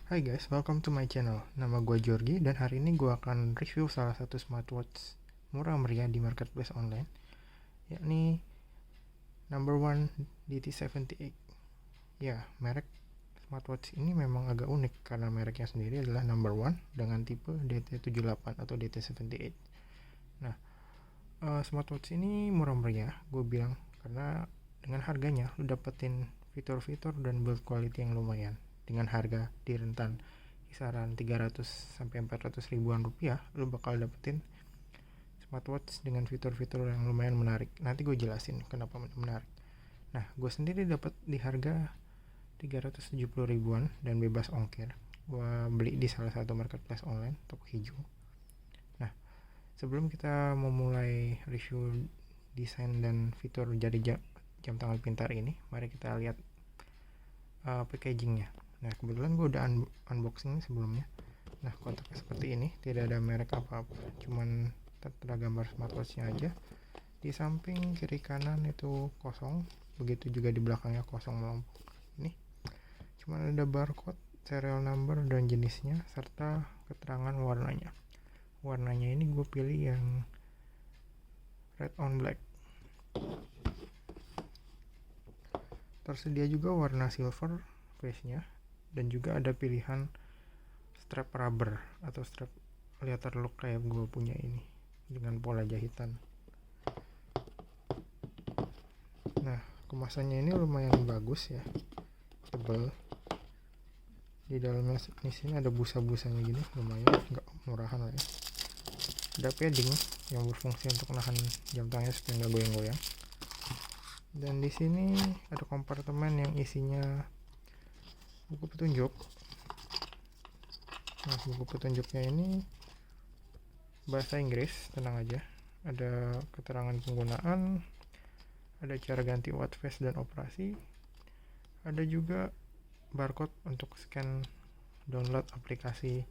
Hai guys, welcome to my channel. Nama gue Georgie dan hari ini gue akan review salah satu smartwatch murah meriah di marketplace online, yakni number one DT78. Ya, merek smartwatch ini memang agak unik karena mereknya sendiri adalah number one dengan tipe DT78 atau DT78. Nah, smartwatch ini murah meriah, gue bilang, karena dengan harganya lu dapetin fitur-fitur dan build quality yang lumayan. Dengan harga di rentan kisaran 300 sampai 400 ribuan rupiah, lu bakal dapetin smartwatch dengan fitur-fitur yang lumayan menarik. Nanti gue jelasin kenapa menarik. Nah, gue sendiri dapat di harga 370 ribuan dan bebas ongkir. Gue beli di salah satu marketplace online, toko hijau. Nah, sebelum kita memulai review desain dan fitur jari jam tangan pintar ini, mari kita lihat packagingnya. Nah, kebetulan gue udah unboxing sebelumnya. Nah, kotaknya seperti ini, tidak ada merek apa-apa, cuman tertera gambar smartwatchnya aja. Di samping kiri kanan itu kosong, begitu juga di belakangnya kosong melompong. Ini cuman ada barcode, serial number dan jenisnya, serta keterangan warnanya. Warnanya ini gue pilih yang red on black. Tersedia juga warna silver face-nya, dan juga ada pilihan strap rubber atau strap leather look kayak gue punya ini dengan pola jahitan. Nah, kemasannya ini lumayan bagus ya, tebal. Di dalamnya di sini ada busa-busanya gini, lumayan, nggak murahan lah ya. Ada padding yang berfungsi untuk nahan jam tangannya supaya nggak goyang-goyang. Dan di sini ada kompartemen yang isinya buku petunjuk. Nah, buku petunjuknya ini bahasa Inggris, tenang aja. Ada keterangan penggunaan, ada cara ganti watch face dan operasi, ada juga barcode untuk scan download aplikasi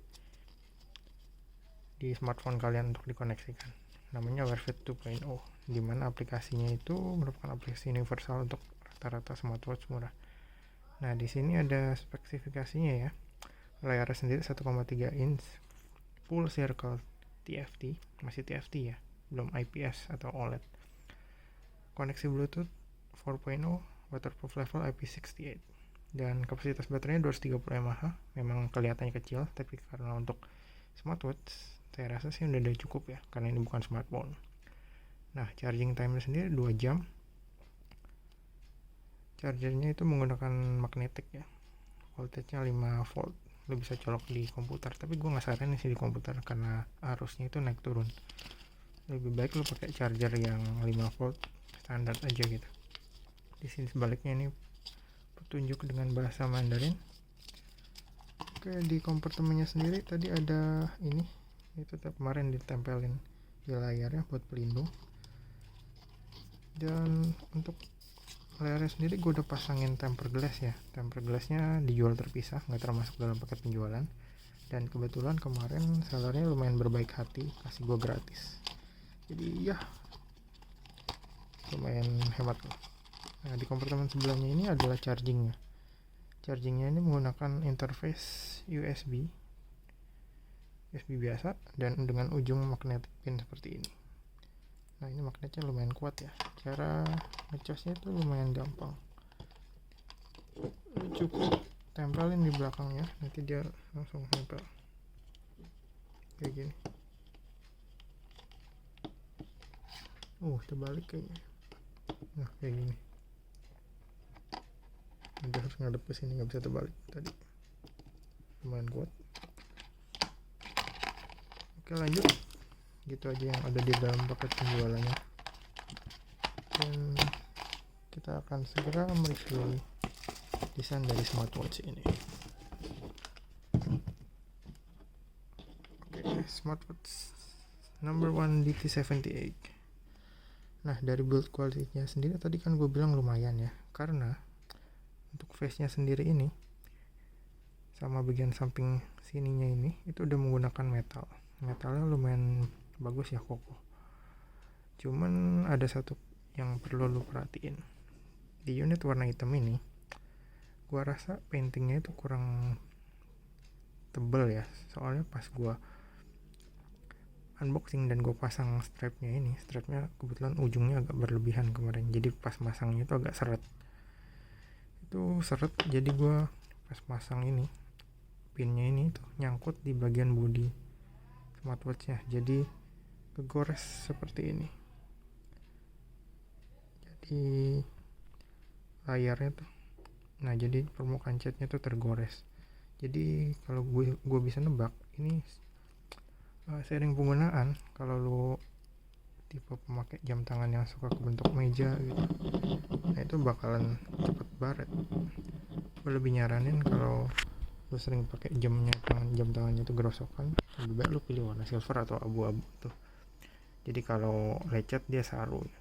di smartphone kalian untuk dikoneksikan. Namanya Wearfit 2.0, dimana aplikasinya itu merupakan aplikasi universal untuk rata-rata smartwatch murah. Nah, di sini ada spesifikasinya ya. Layarnya sendiri 1,3 inch full circle TFT, masih TFT ya, belum IPS atau OLED. Koneksi Bluetooth 4.0, waterproof level IP68, dan kapasitas baterainya 230 mAh. Memang kelihatannya kecil, tapi karena untuk smartwatch saya rasa sih udah cukup ya, karena ini bukan smartphone. Nah, charging time sendiri 2 jam. Chargernya itu menggunakan magnetik ya, voltage-nya 5 volt. Lo bisa colok di komputer, tapi gue nggak saranin sih di komputer karena arusnya itu naik turun. Lebih baik lo pakai charger yang 5 volt standar aja gitu. Di sini sebaliknya ini petunjuk dengan bahasa Mandarin. Oke, di kompartemennya sendiri tadi ada ini, itu kemarin ditempelin di layarnya buat pelindung. Dan untuk layarnya sendiri gue udah pasangin tempered glass ya. Tempered glassnya dijual terpisah, nggak termasuk dalam paket penjualan. Dan kebetulan kemarin sellernya lumayan berbaik hati, kasih gue gratis. Jadi ya lumayan hemat loh. Nah, di kompartemen sebelahnya ini adalah chargingnya. Chargingnya ini menggunakan interface USB biasa dan dengan ujung magnetic pin seperti ini. Nah, ini magnetnya lumayan kuat ya. Cara ngecasnya itu lumayan gampang. Cukup tempelin di belakangnya, nanti dia langsung nempel kayak gini. Terbalik kayaknya. Nah, kayak gini. Dia harus ngadep ke sini, nggak bisa terbalik tadi. Lumayan kuat. Oke, lanjut. Gitu aja yang ada di dalam paket penjualannya. Dan kita akan segera mereview desain dari smartwatch ini. Oke, smartwatch number one DT78. Nah, dari build quality-nya sendiri tadi kan gue bilang lumayan ya, karena untuk face-nya sendiri ini sama bagian samping sininya ini itu udah menggunakan metalnya lumayan bagus ya, kokoh. Cuman ada satu yang perlu lu perhatiin. Di unit warna hitam ini gua rasa paintingnya itu kurang tebel ya, soalnya pas gue unboxing dan gue pasang strapnya kebetulan ujungnya agak berlebihan kemarin, jadi pas masangnya itu agak seret, jadi gue pas pasang ini pinnya ini tuh nyangkut di bagian bodi smartwatchnya, jadi kegores seperti ini. Jadi layarnya tuh, nah jadi permukaan catnya tuh tergores. Jadi kalau gue bisa nebak ini sering penggunaan, kalau lo tipe pemakai jam tangan yang suka kebentuk meja gitu, nah itu bakalan cepet baret. Gue lebih nyaranin kalau lo sering pakai jam tangannya itu gerosokan, lebih baik lo pilih warna silver atau abu-abu tuh. Jadi kalau lecet dia saru ya.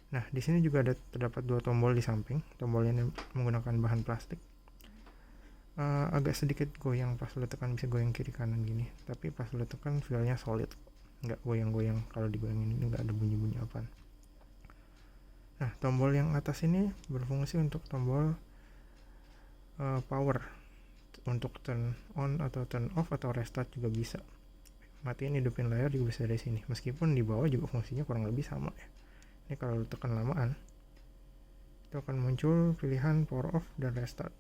Nah, di sini juga terdapat 2 tombol di samping. Tombolnya menggunakan bahan plastik. Agak sedikit goyang pas lo tekan, bisa goyang kiri kanan gini. Tapi pas lo tekan feelnya solid, nggak goyang-goyang. Kalau digoyangin ini nggak ada bunyi-bunyi apa. Nah, tombol yang atas ini berfungsi untuk tombol power, untuk turn on atau turn off atau restart juga bisa. Matiin hidupin layar juga bisa dari sini. Meskipun di bawah juga fungsinya kurang lebih sama ya. Ini kalau tekan lamaan itu akan muncul pilihan power off dan restart.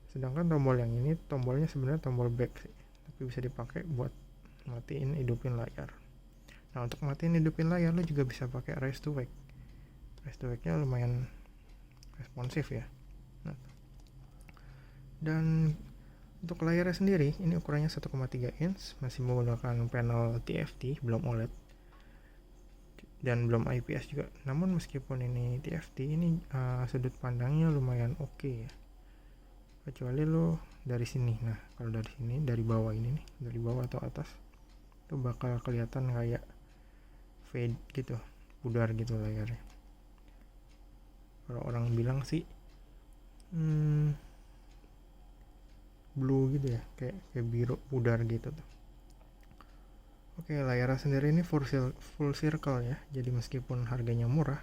Sedangkan tombol yang ini tombolnya sebenarnya tombol back sih, tapi bisa dipakai buat matiin hidupin layar. Nah, untuk matiin hidupin layar lo juga bisa pakai raise to wake. Raise to wake-nya lumayan responsif ya. Nah, dan untuk layarnya sendiri ini ukurannya 1,3 inch, masih menggunakan panel TFT, belum OLED dan belum IPS juga. Namun meskipun ini TFT, ini sudut pandangnya lumayan oke ya, kecuali lo dari sini. Nah, kalau dari sini, dari bawah ini nih, dari bawah atau atas, itu bakal kelihatan kayak fade gitu, pudar gitu layarnya. Kalau orang bilang sih blue gitu ya, kayak biru pudar gitu tuh. Oke, layarnya sendiri ini full circle ya. Jadi meskipun harganya murah,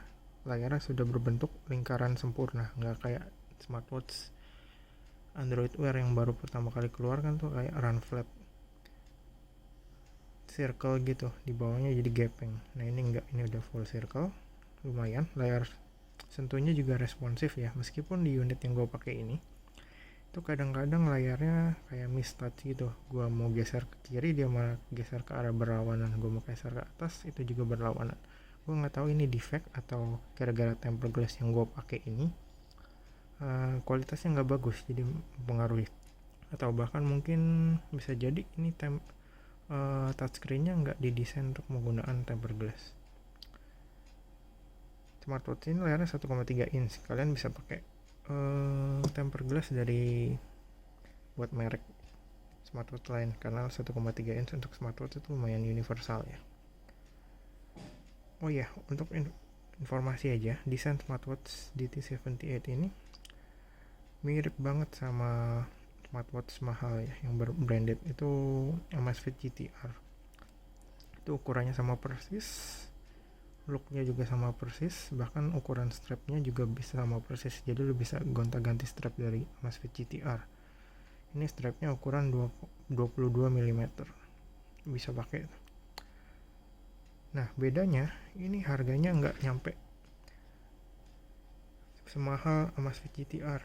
layarnya sudah berbentuk lingkaran sempurna, nggak kayak smartwatch Android Wear yang baru pertama kali keluar kan tuh kayak run flat circle gitu, di bawahnya jadi gaping. Nah, ini enggak, ini udah full circle, lumayan. Layar sentuhnya juga responsif ya, meskipun di unit yang gue pakai ini itu kadang-kadang layarnya kayak mistouch gitu. Gue mau geser ke kiri, dia malah geser ke arah berlawanan. Gue mau geser ke atas, itu juga berlawanan. Gue nggak tahu ini defect atau gara-gara tempered glass yang gue pakai ini kualitasnya nggak bagus, jadi mempengaruhi. Atau bahkan mungkin bisa jadi ini touchscreen-nya nggak didesain untuk menggunakan tempered glass. Smartwatch ini layarnya 1,3 inch. Kalian bisa pakai tempered glass dari buat merek smartwatch lain, karena 1,3 inch untuk smartwatch itu lumayan universal ya. Oh ya, untuk informasi aja, desain smartwatch DT78 ini mirip banget sama smartwatch mahal ya, yang branded itu Amazfit GTR. Itu ukurannya sama persis, looknya juga sama persis, bahkan ukuran strapnya juga bisa sama persis. Jadi lo bisa gonta-ganti strap dari Amazfit GTR. Ini strapnya ukuran 22 mm, bisa pakai. Nah, bedanya ini harganya nggak nyampe semahal Amazfit GTR.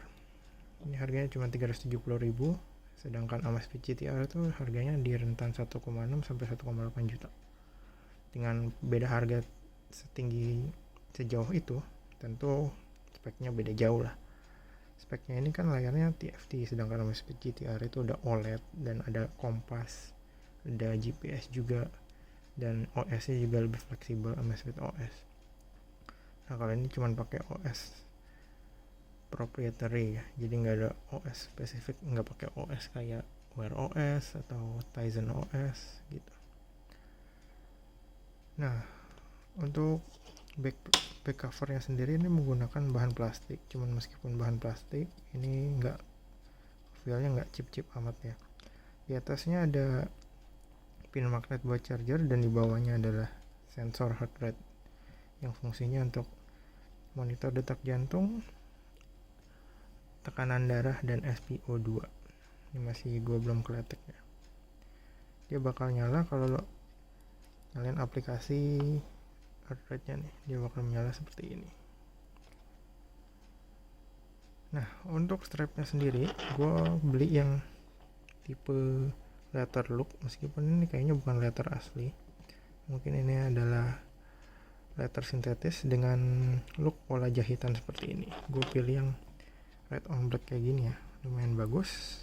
Ini harganya cuma 370.000, sedangkan Amazfit GTR itu harganya di rentan 1,6 sampai 1,8 juta. Dengan beda harga setinggi sejauh itu, tentu speknya beda jauh lah. Speknya ini kan layarnya TFT, sedangkan Amazfit GTR itu udah OLED dan ada kompas, ada GPS juga, dan OS-nya juga lebih fleksibel, Amazfit OS. Nah, kalau ini cuma pakai OS proprietary ya, jadi nggak ada OS spesifik, nggak pakai OS kayak Wear OS atau Tizen OS gitu. Nah, untuk back covernya sendiri ini menggunakan bahan plastik, cuman meskipun bahan plastik ini nggak, feelnya nggak chip amat ya. Di atasnya ada pin magnet buat charger, dan di bawahnya adalah sensor heart rate yang fungsinya untuk monitor detak jantung, tekanan darah, dan SpO2. Ini masih gue belum keletek ya. Dia bakal nyala kalau lo nyalain aplikasi heart rate-nya nih, dia bakal menyala seperti ini. Nah, untuk strapnya sendiri gue beli yang tipe leather look, meskipun ini kayaknya bukan leather asli. Mungkin ini adalah leather sintetis dengan look pola jahitan seperti ini. Gue pilih yang red on black kayak gini ya, lumayan bagus.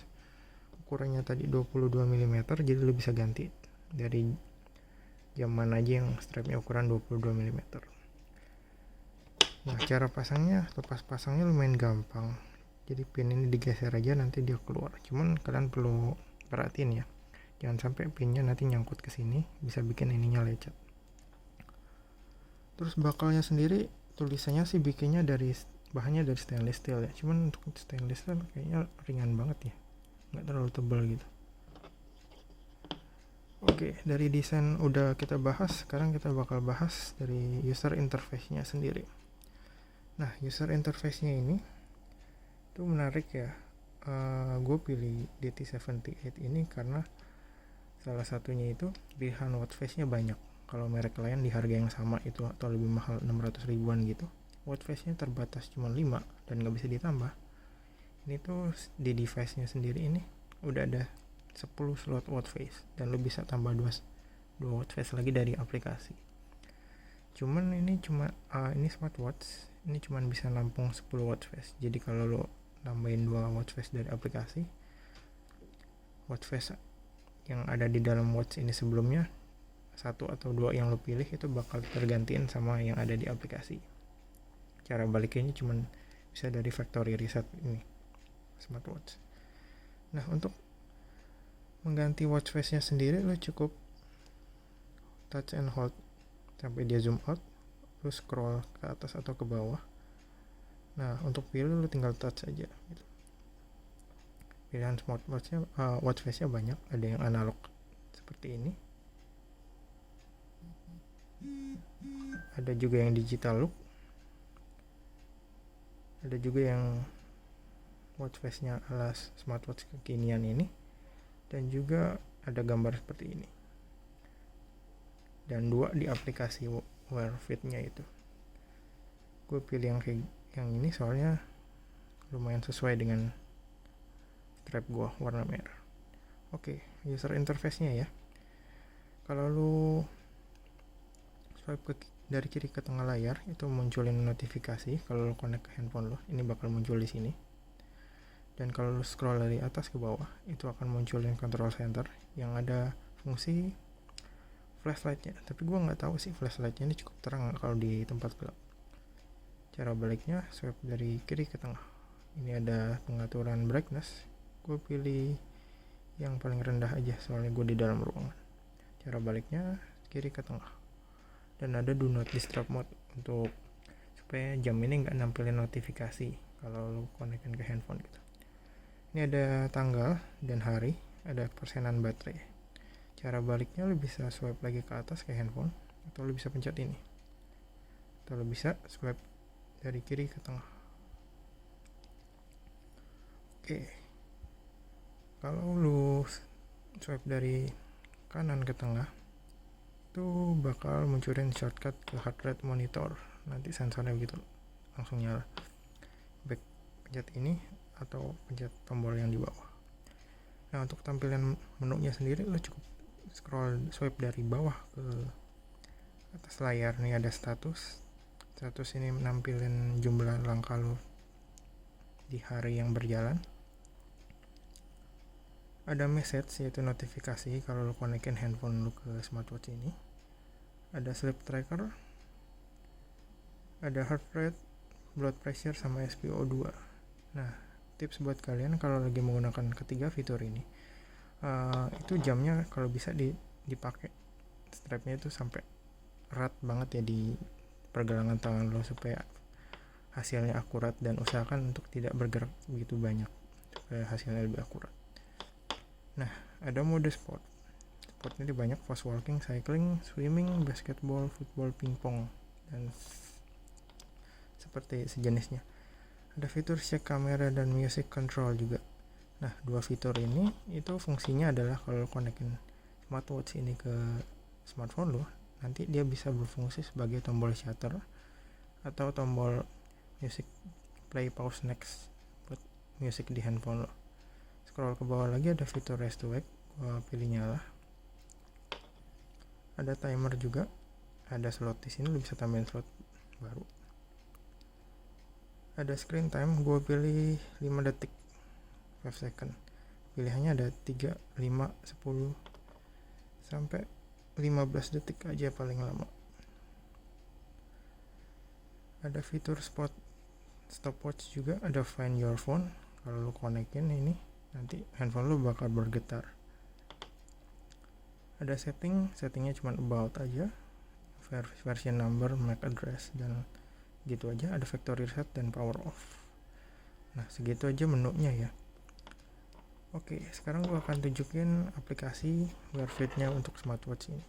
Ukurannya tadi 22 mm, jadi lo bisa ganti dari jam mana aja yang strapnya ukuran 22 mm. Nah, cara pasangnya, lepas pasangnya lumayan gampang. Jadi pin ini digeser aja, nanti dia keluar. Cuman kalian perlu perhatiin ya, jangan sampai pinnya nanti nyangkut ke sini, bisa bikin ininya lecet. Terus bakalnya sendiri tulisannya sih bikinnya dari bahannya dari stainless steel ya. Cuman untuk stainless steel kayaknya ringan banget ya, nggak terlalu tebal gitu. Oke, dari desain udah kita bahas. Sekarang kita bakal bahas dari user interface-nya sendiri. Nah, user interface-nya ini tuh menarik ya. Gue pilih DT78 ini karena salah satunya itu pilihan watch face-nya banyak. Kalau merek lain di harga yang sama itu atau lebih mahal 600 ribuan gitu, watch face-nya terbatas cuma 5 dan nggak bisa ditambah. Ini tuh di device-nya sendiri ini udah ada 10 slot watch face dan lo bisa tambah 2 watch face lagi dari aplikasi. Cuman ini ini smartwatch, ini cuma bisa nampung 10 watch face. Jadi kalau lo nambahin 2 watch face dari aplikasi, watch face yang ada di dalam watch ini sebelumnya, 1 atau 2 yang lo pilih itu bakal tergantiin sama yang ada di aplikasi. Cara baliknya cuma bisa dari factory reset ini smartwatch. Nah, untuk mengganti watch face nya sendiri lo cukup touch and hold sampai dia zoom out, lo scroll ke atas atau ke bawah. Nah, untuk pilih lo tinggal touch aja gitu. Pilihan smartwatch-nya, watch face-nya banyak, ada yang analog seperti ini, ada juga yang digital look, ada juga yang watch face-nya ala smartwatch kekinian ini, dan juga ada gambar seperti ini, dan 2 di aplikasi Wear Fit-nya itu. Gue pilih yang ini soalnya lumayan sesuai dengan strap gue warna merah. Oke, user interface-nya ya. Kalau lu swipe dari kiri ke tengah layar itu munculin notifikasi. Kalau lu connect ke handphone lu, ini bakal muncul di sini. Dan kalau lu scroll dari atas ke bawah, itu akan munculin control center yang ada fungsi flashlight-nya. Tapi gue nggak tahu sih flashlight-nya ini cukup terang kalau di tempat gelap. Cara baliknya swipe dari kiri ke tengah. Ini ada pengaturan brightness. Gue pilih yang paling rendah aja soalnya gue di dalam ruangan. Cara baliknya kiri ke tengah. Dan ada do not disturb mode untuk supaya jam ini nggak nampilin notifikasi kalau lu konekkan ke handphone gitu. Ini ada tanggal dan hari, ada persenan baterai. Cara baliknya lu bisa swipe lagi ke atas ke handphone, atau lu bisa pencet ini, atau lu bisa swipe dari kiri ke tengah. Oke, kalau lu swipe dari kanan ke tengah itu bakal munculin shortcut ke heart rate monitor. Nanti sensornya begitu langsung nyala. Baik pencet ini atau pencet tombol yang di bawah. Nah, untuk tampilan menunya sendiri lo cukup swipe dari bawah ke atas layar. Nih ada status ini menampilkan jumlah langkah lo di hari yang berjalan. Ada message yaitu notifikasi kalau lo konekin handphone lo ke smartwatch ini. Ada sleep tracker, ada heart rate, blood pressure, sama SpO2. Nah, tips buat kalian kalau lagi menggunakan ketiga fitur ini, itu jamnya kalau bisa dipakai strapnya itu sampai erat banget ya di pergelangan tangan lo supaya hasilnya akurat, dan usahakan untuk tidak bergerak begitu banyak supaya hasilnya lebih akurat. Nah, ada mode sport ini banyak: fast walking, cycling, swimming, basketball, football, pingpong, dan seperti sejenisnya. Ada fitur check kamera dan music control juga. Nah, dua fitur ini itu fungsinya adalah kalau konekin smartwatch ini ke smartphone lo, nanti dia bisa berfungsi sebagai tombol shutter atau tombol music play pause next buat music di handphone lo. Scroll ke bawah lagi ada fitur rest to wake, gua pilih nyala. Ada timer juga, ada slot di sini, lo bisa tambahin slot baru. Ada screen time, gue pilih 5 detik 5 second. Pilihannya ada 3, 5, 10 sampai 15 detik aja paling lama. Ada fitur stopwatch juga, ada find your phone. Kalau lo konekin ini, nanti handphone lo bakal bergetar. Ada settingnya cuma about aja, version number, MAC address, dan gitu aja. Ada factory reset dan power off. Nah, segitu aja menunya ya. Oke, sekarang gue akan tunjukin aplikasi Wear Fit-nya untuk smartwatch ini.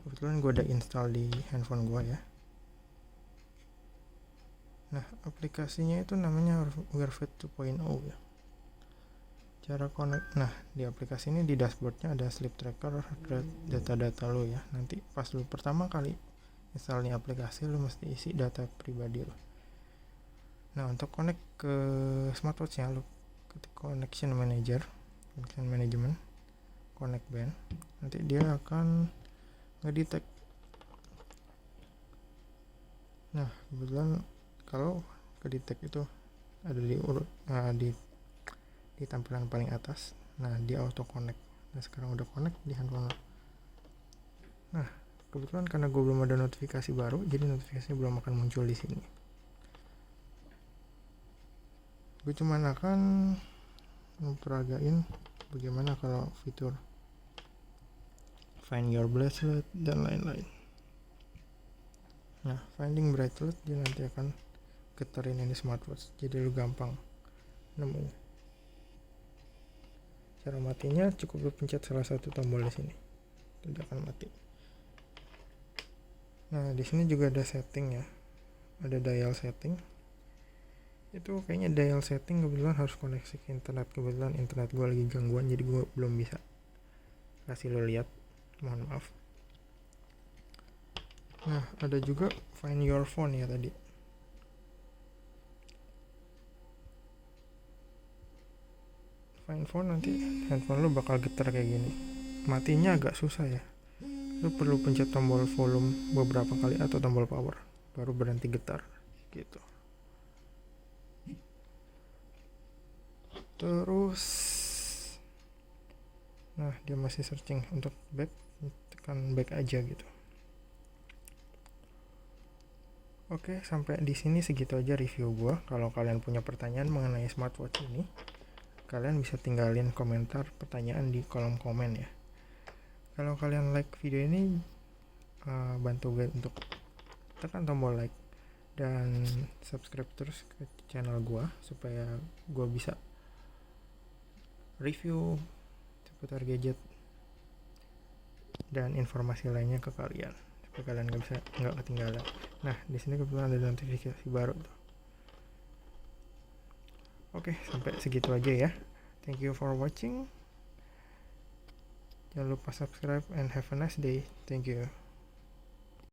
Kebetulan gue udah install di handphone gue ya. Nah, aplikasinya itu namanya Wear Fit 2.0 ya. Cara connect, nah di aplikasi ini di dashboardnya ada sleep tracker, data-data lo ya. Nanti pas lo pertama kali install nih aplikasi, lo mesti isi data pribadi lo. Nah, untuk connect ke smartwatchnya lo ketik connection management, connect band, nanti dia akan ngedetect. Nah, kebetulan kalau ngedetect itu ada di di tampilan paling atas. Nah, dia auto connect. Nah, sekarang udah connect di handphone. Nah, kebetulan karena gue belum ada notifikasi baru, jadi notifikasinya belum akan muncul di sini. Gue cuman akan memperagain bagaimana kalau fitur find your bracelet dan lain-lain. Nah, finding bracelet dia nanti akan getarin ini smartwatch, jadi lu gampang nemunya. Cara matinya cukup lu pencet salah satu tombol di sini, tidak akan mati. Nah, di sini juga ada setting ya, ada dial setting. Itu kayaknya dial setting kebetulan harus koneksi ke internet. Kebetulan internet gue lagi gangguan, jadi gue belum bisa kasih lo lihat, mohon maaf. Nah, ada juga find your phone ya tadi. Find phone, nanti handphone lo bakal getar kayak gini. Matinya agak susah ya, lo perlu pencet tombol volume beberapa kali atau tombol power baru berhenti getar gitu. Terus nah, dia masih searching untuk back, tekan back aja gitu. Oke, sampai di sini segitu aja review gua. Kalau kalian punya pertanyaan mengenai smartwatch ini, kalian bisa tinggalin komentar pertanyaan di kolom komen ya. Kalau kalian like video ini, bantu gue untuk tekan tombol like dan subscribe terus ke channel gua supaya gua bisa review seputar gadget dan informasi lainnya ke kalian supaya kalian nggak ketinggalan. Nah, di sini kebetulan ada notifikasi baru tuh. Oke, sampai segitu aja ya. Thank you for watching. Jangan lupa subscribe and have a nice day. Thank you.